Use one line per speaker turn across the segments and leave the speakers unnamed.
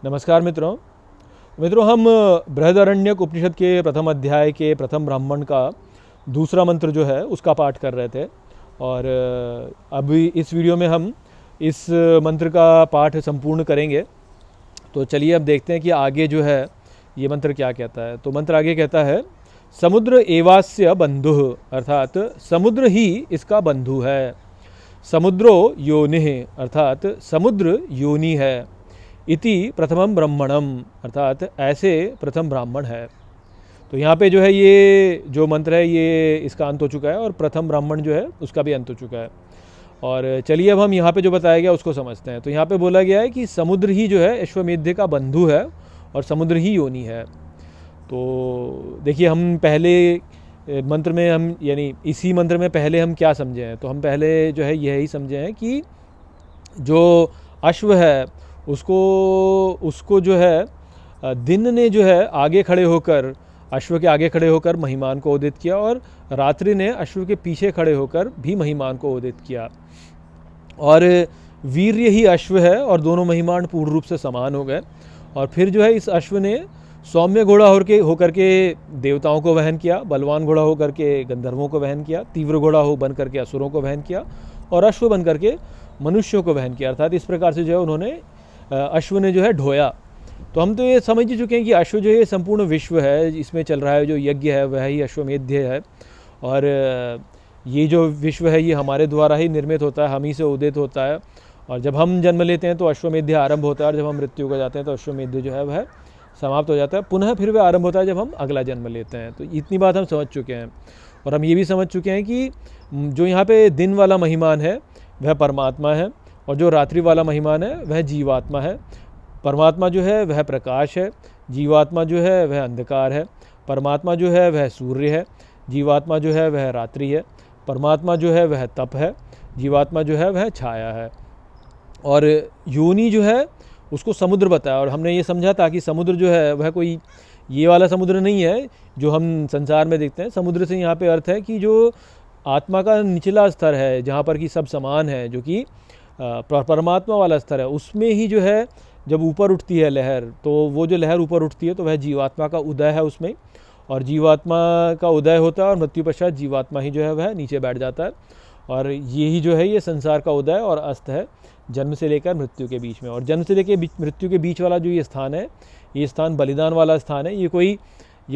नमस्कार मित्रों, हम बृहदारण्यक उपनिषद के प्रथम अध्याय के प्रथम ब्राह्मण का दूसरा मंत्र जो है उसका पाठ कर रहे थे। और अभी इस वीडियो में हम इस मंत्र का पाठ संपूर्ण करेंगे। तो चलिए अब देखते हैं कि आगे जो है ये मंत्र क्या कहता है। तो मंत्र आगे कहता है, समुद्र एवास्य बंधुः, अर्थात समुद्र ही इसका बंधु है। समुद्रो योनिः, अर्थात समुद्र योनि है। इति प्रथमम ब्रह्मणम, अर्थात ऐसे प्रथम ब्राह्मण है। तो यहाँ पे जो है ये जो मंत्र है ये इसका अंत हो चुका है और प्रथम ब्राह्मण जो है उसका भी अंत हो चुका है। और चलिए अब हम यहाँ पे जो बताया गया उसको समझते हैं। तो यहाँ पे बोला गया है कि समुद्र ही जो है अश्वमेध का बंधु है और समुद्र ही योनि है। तो देखिए हम पहले मंत्र में हम यानी इसी मंत्र में पहले हम क्या समझे हैं। तो हम पहले जो है यही समझे हैं कि जो अश्व है उसको जो है दिन ने जो है आगे खड़े होकर अश्व के आगे खड़े होकर महिमान को उदित किया और रात्रि ने अश्व के पीछे खड़े होकर भी महिमान को उदित किया। और वीर्य ही अश्व है और दोनों महिमान पूर्ण रूप से समान हो गए। और फिर जो है इस अश्व ने सौम्य घोड़ा होकर के देवताओं को वहन किया, बलवान घोड़ा होकर के गंधर्वों को वहन किया, तीव्र घोड़ा बन करके असुरों को वहन किया और अश्व बन करके मनुष्यों को वहन किया। अर्थात इस प्रकार से जो है उन्होंने अश्व ने जो है ढोया। तो हम तो ये समझ ही चुके हैं कि अश्व जो है संपूर्ण विश्व है, इसमें चल रहा है जो यज्ञ है वह ही अश्वमेध्य है। और ये जो विश्व है ये हमारे द्वारा ही निर्मित होता है, हम ही से उदित होता है। और जब हम जन्म लेते हैं तो अश्वमेध्य आरंभ होता है और जब हम मृत्यु को जाते हैं तो अश्वमेध्य जो है वह समाप्त हो जाता है। पुनः फिर वह आरंभ होता है जब हम अगला जन्म लेते हैं। तो इतनी बात हम समझ चुके हैं। और हम ये भी समझ चुके हैं कि जो यहाँ पे दिन वाला महिमान है वह परमात्मा है और जो रात्रि वाला महिमान है वह जीवात्मा है। परमात्मा जो है वह प्रकाश है, जीवात्मा जो है वह अंधकार है। परमात्मा जो है वह सूर्य है, जीवात्मा जो है वह रात्रि है। परमात्मा जो है वह तप है, जीवात्मा जो है वह छाया है। और योनि जो है उसको समुद्र बताया। और हमने ये समझा था कि समुद्र जो है वह कोई ये वाला समुद्र नहीं है जो हम संसार में देखते हैं। समुद्र से यहाँ पे अर्थ है कि जो आत्मा का निचला स्तर है जहाँ पर कि सब समान है, जो कि परमात्मा वाला स्तर है, उसमें ही जो है जब ऊपर उठती है लहर, तो वो जो लहर ऊपर उठती है तो वह जीवात्मा का उदय है उसमें। और जीवात्मा का उदय होता है और मृत्यु पश्चात जीवात्मा ही जो है वह नीचे बैठ जाता है। और यही जो है ये संसार का उदय और अस्त है, जन्म से लेकर मृत्यु के बीच में। और जन्म से लेकर मृत्यु के बीच वाला जो ये स्थान है, ये स्थान बलिदान वाला स्थान है। ये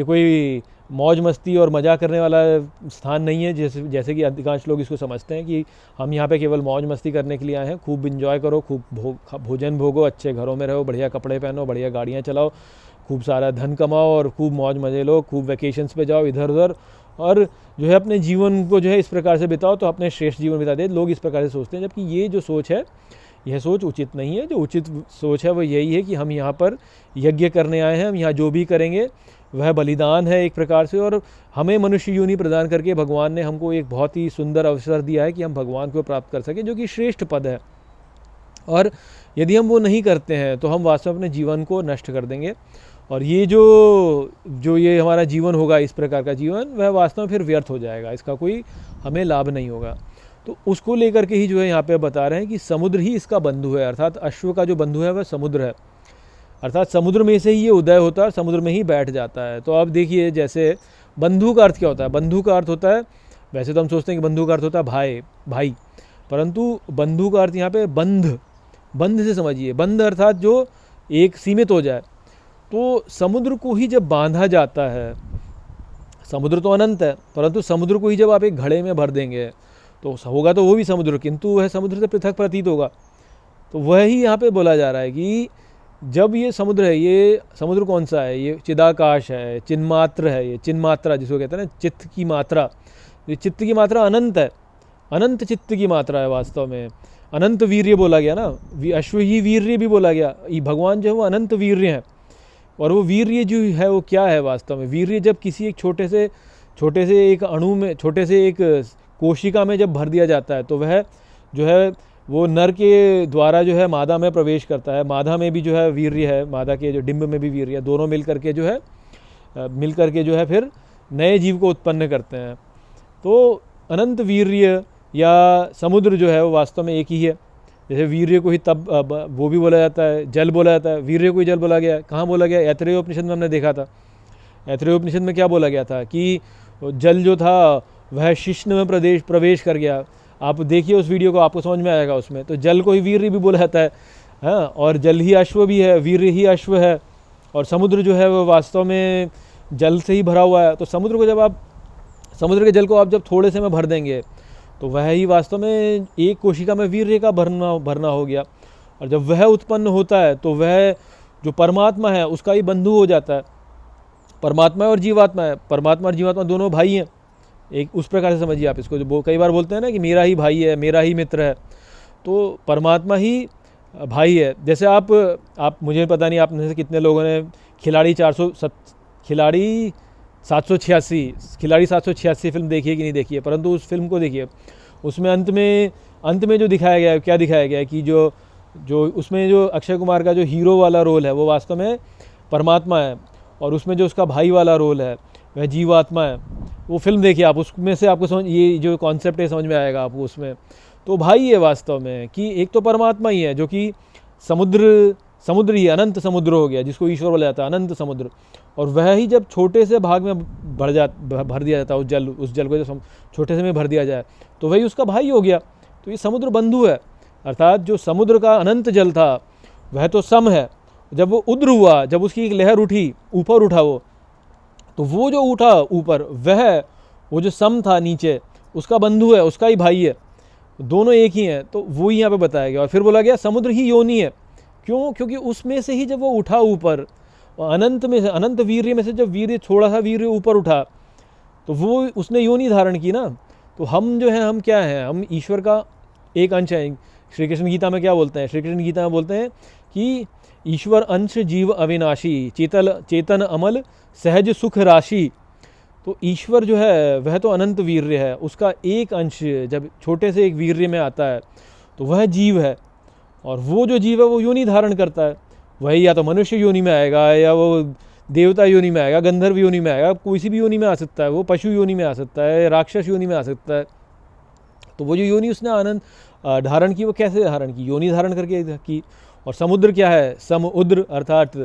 कोई मौज मस्ती और मज़ा करने वाला स्थान नहीं है, जैसे कि अधिकांश लोग इसको समझते हैं कि हम यहाँ पे केवल मौज मस्ती करने के लिए आए हैं। खूब इन्जॉय करो, खूब भोजन भोगो, अच्छे घरों में रहो, बढ़िया कपड़े पहनो, बढ़िया गाड़ियाँ चलाओ, खूब सारा धन कमाओ और खूब मौज मजे लो, खूब वैकेशंस पे जाओ इधर उधर और जो है अपने जीवन को जो है इस प्रकार से बिताओ तो अपने श्रेष्ठ जीवन बिता दे। लोग इस प्रकार से सोचते हैं, जबकि ये जो सोच है यह सोच उचित नहीं है। जो उचित सोच है वो यही है कि हम यहाँ पर यज्ञ करने आए हैं, हम यहाँ जो भी करेंगे वह बलिदान है एक प्रकार से। और हमें मनुष्य योनि प्रदान करके भगवान ने हमको एक बहुत ही सुंदर अवसर दिया है कि हम भगवान को प्राप्त कर सकें, जो कि श्रेष्ठ पद है। और यदि हम वो नहीं करते हैं तो हम वास्तव में अपने जीवन को नष्ट कर देंगे। और ये जो ये हमारा जीवन होगा, इस प्रकार का जीवन, वह वास्तव में फिर व्यर्थ हो जाएगा, इसका कोई हमें लाभ नहीं होगा। तो उसको लेकर के ही जो है यहाँ पे बता रहे हैं कि समुद्र ही इसका बंधु है। अर्थात अश्व का जो बंधु है वह समुद्र है। अर्थात समुद्र में से ही ये उदय होता है, समुद्र में ही बैठ जाता है। तो अब देखिए जैसे बंधु का अर्थ क्या होता है। बंधु का अर्थ होता है, वैसे तो हम सोचते हैं कि बंधु का अर्थ होता है भाई, परंतु बंधु का अर्थ यहाँ पे बंध से समझिए। बंध अर्थात जो एक सीमित हो जाए। तो समुद्र को ही जब बांधा जाता है, समुद्र तो अनंत है, परंतु समुद्र को ही जब आप एक घड़े में भर देंगे तो होगा तो वो भी समुद्र, किंतु वह समुद्र से पृथक प्रतीत होगा। तो वही यहाँ पे बोला जा रहा है कि जब ये समुद्र है, ये समुद्र कौन सा है, ये चिदाकाश है, चिन्मात्र है, ये चिन्मात्रा जिसको कहते हैं ना, चित्त की मात्रा। ये चित्त की मात्रा अनंत है, अनंत चित्त की मात्रा है वास्तव में। अनंत वीर्य बोला गया ना, अश्व ही वीर्य भी बोला गया। ये भगवान जो है वो अनंत वीर्य है। और वो वीर्य जो है वो क्या है वास्तव में। वीर्य जब किसी एक छोटे से एक अणु में, छोटे से एक कोशिका में जब भर दिया जाता है तो वह जो है वो नर के द्वारा जो है मादा में प्रवेश करता है। मादा में भी जो है वीर्य है, मादा के जो डिंब में भी वीर्य है, दोनों मिल करके जो है फिर नए जीव को उत्पन्न करते हैं। तो अनंत वीर्य या समुद्र जो है वो वास्तव में एक ही है। जैसे वीर्य को ही तप वो भी बोला जाता है, जल बोला जाता है, वीर्य को ही जल बोला गया। कहाँ बोला गया? ऐतरेय उपनिषद में हमने देखा था। ऐतरेय उपनिषद में क्या बोला गया था कि जल जो था वह शिश्न में प्रवेश कर गया। आप देखिए उस वीडियो को, आपको समझ में आएगा। उसमें तो जल को ही वीर्य भी बोला जाता है, हाँ, और जल ही अश्व भी है, वीर्य ही अश्व है। और समुद्र जो है वो वास्तव में जल से ही भरा हुआ है। तो समुद्र को जब आप, समुद्र के जल को आप जब थोड़े से में भर देंगे तो वह ही वास्तव में एक कोशिका में वीर्य का भरना हो गया। और जब वह उत्पन्न होता है तो वह जो परमात्मा है उसका ही बंधु हो जाता है। परमात्मा और जीवात्मा है, परमात्मा और जीवात्मा दोनों भाई हैं। एक उस प्रकार से समझिए आप इसको, जो कई बार बोलते हैं ना कि मेरा ही भाई है, मेरा ही मित्र है, तो परमात्मा ही भाई है। जैसे आप मुझे पता नहीं आप में से कितने लोगों ने खिलाड़ी 786 फिल्म देखी है कि नहीं देखी है, परंतु उस फिल्म को देखिए। उसमें अंत में जो दिखाया गया है, क्या दिखाया गया है कि जो उसमें जो अक्षय कुमार का जो हीरो वाला रोल है वो वास्तव में परमात्मा है, और उसमें जो उसका भाई वाला रोल है वह जीवात्मा है। वो फिल्म देखिए आप, उसमें से आपको समझ, ये जो कॉन्सेप्ट है समझ में आएगा आपको। उसमें तो भाई है वास्तव में कि एक तो परमात्मा ही है जो कि समुद्र ही अनंत समुद्र हो गया, जिसको ईश्वर बोला जाता है, अनंत समुद्र। और वह ही जब छोटे से भाग में भर दिया जाता है, उस जल को जब छोटे से में भर दिया जाए तो वही उसका भाई हो गया। तो ये समुद्र बंधु है, अर्थात जो समुद्र का अनंत जल था वह तो सम है। जब वो उद्र हुआ, जब उसकी एक लहर उठी, ऊपर उठा वो जो उठा ऊपर, वो जो सम था नीचे, उसका बंधु है, उसका ही भाई है, दोनों एक ही हैं। तो वो ही यहाँ पे बताया गया। और फिर बोला गया समुद्र ही योनि है। क्यों? क्योंकि उसमें से ही जब वो उठा ऊपर, अनंत में से, अनंत वीर्य में से जब वीर्य, थोड़ा सा वीर्य ऊपर उठा तो वो उसने योनि धारण की ना। तो हम जो हैं, हम क्या हैं? हम ईश्वर का एक अंश हैं। श्री कृष्ण गीता में क्या बोलते हैं? श्री कृष्ण गीता में बोलते हैं कि ईश्वर अंश जीव अविनाशी, चेतन अमल सहज सुख राशि। तो ईश्वर जो है वह तो अनंत वीर्य है, उसका एक अंश जब छोटे से एक वीर्य में आता है तो वह जीव है। और वो जो जीव है वो योनि धारण करता है। वही या तो मनुष्य योनि में आएगा, या वो देवता योनि में आएगा, गंधर्व योनि में आएगा, कोई सी भी योनि में आ सकता है, वो पशु योनि में आ सकता है, राक्षस योनि में आ सकता है। तो वो जो योनि उसने आनंद धारण की, वो कैसे धारण की? योनि धारण करके की। और समुद्र क्या है? समुद्र अर्थात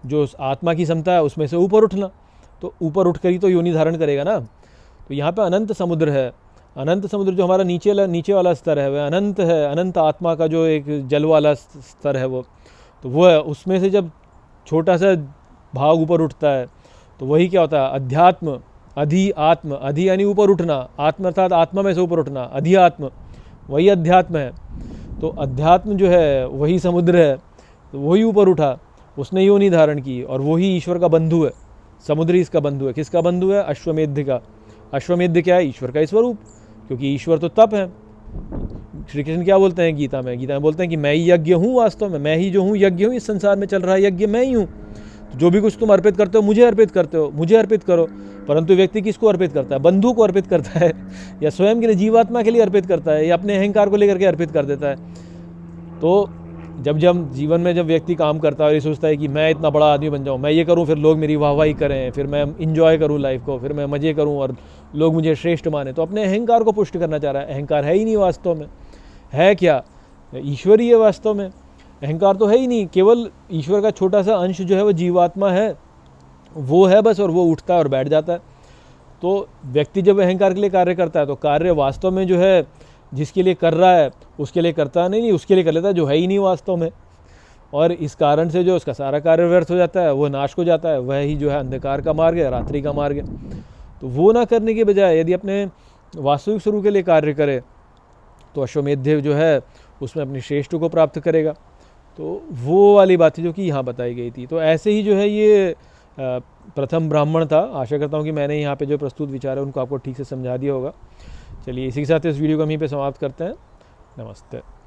जो आत्मा की क्षमता है उसमें से ऊपर उठना। तो ऊपर उठ कर ही तो योनि धारण करेगा ना। तो यहाँ पे अनंत समुद्र है। अनंत समुद्र जो हमारा नीचे वाला स्तर है वह अनंत है। अनंत आत्मा का जो एक जल वाला स्तर है वो है। उसमें से जब छोटा सा भाग ऊपर उठता है तो वही क्या होता है? अध्यात्म, आत्म, अधि यानी ऊपर उठना, आत्म अर्थात आत्मा में से ऊपर उठना, आत्म, वही अध्यात्म है। तो अध्यात्म जो है वही समुद्र है, तो वही ऊपर उठा, उसने योनि धारण की, और वही ईश्वर का बंधु है। समुद्र ही इसका बंधु है। किसका बंधु है? अश्वमेध का। अश्वमेध क्या है? ईश्वर का स्वरूप, क्योंकि ईश्वर तो तप है। श्री कृष्ण क्या बोलते हैं गीता में बोलते हैं कि मैं ही यज्ञ हूँ, वास्तव में मैं ही जो हूँ यज्ञ हूँ। इस संसार में चल रहा है यज्ञ मैं ही हूँ। तो जो भी कुछ तुम अर्पित करते हो मुझे अर्पित करते हो, मुझे अर्पित करो। परंतु व्यक्ति किसको अर्पित करता है? बंधु को अर्पित करता है, या स्वयं के लिए, जीवात्मा के लिए अर्पित करता है, या अपने अहंकार को लेकर के अर्पित कर देता है। तो जब जीवन में जब व्यक्ति काम करता है और ये सोचता है कि मैं इतना बड़ा आदमी बन जाऊँ, मैं ये करूँ, फिर लोग मेरी वाहवाही करें, फिर मैं इंजॉय करूँ लाइफ को, फिर मैं मज़े करूँ और लोग मुझे श्रेष्ठ माने, तो अपने अहंकार को पुष्ट करना चाह रहा है। अहंकार है ही नहीं वास्तव में। है क्या? ईश्वर ही है वास्तव में। अहंकार तो है ही नहीं। केवल ईश्वर का छोटा सा अंश जो है वो जीवात्मा है, वो है बस, और वो उठता है और बैठ जाता है। तो व्यक्ति जब अहंकार के लिए कार्य करता है तो कार्य वास्तव में जो है जिसके लिए कर रहा है उसके लिए करता नहीं, उसके लिए कर लेता है जो है ही नहीं वास्तव में। और इस कारण से जो उसका सारा कार्य व्यर्थ हो जाता है, वो नाश हो जाता है। वह ही जो है अंधकार का मार्ग है, रात्रि का मार्ग है। तो वो ना करने के बजाय यदि अपने वास्तविक स्वरूप के लिए कार्य करे तो अश्वमेध जो है उसमें अपनी श्रेष्ठ को प्राप्त करेगा। तो वो वाली बातें जो कि यहाँ बताई गई थी। तो ऐसे ही जो है ये प्रथम ब्राह्मण था। आशा करता हूँ कि मैंने यहाँ पे जो प्रस्तुत विचार है उनको आपको ठीक से समझा दिया होगा। चलिए इसी के साथ इस वीडियो को हम यहीं पे समाप्त करते हैं। नमस्ते।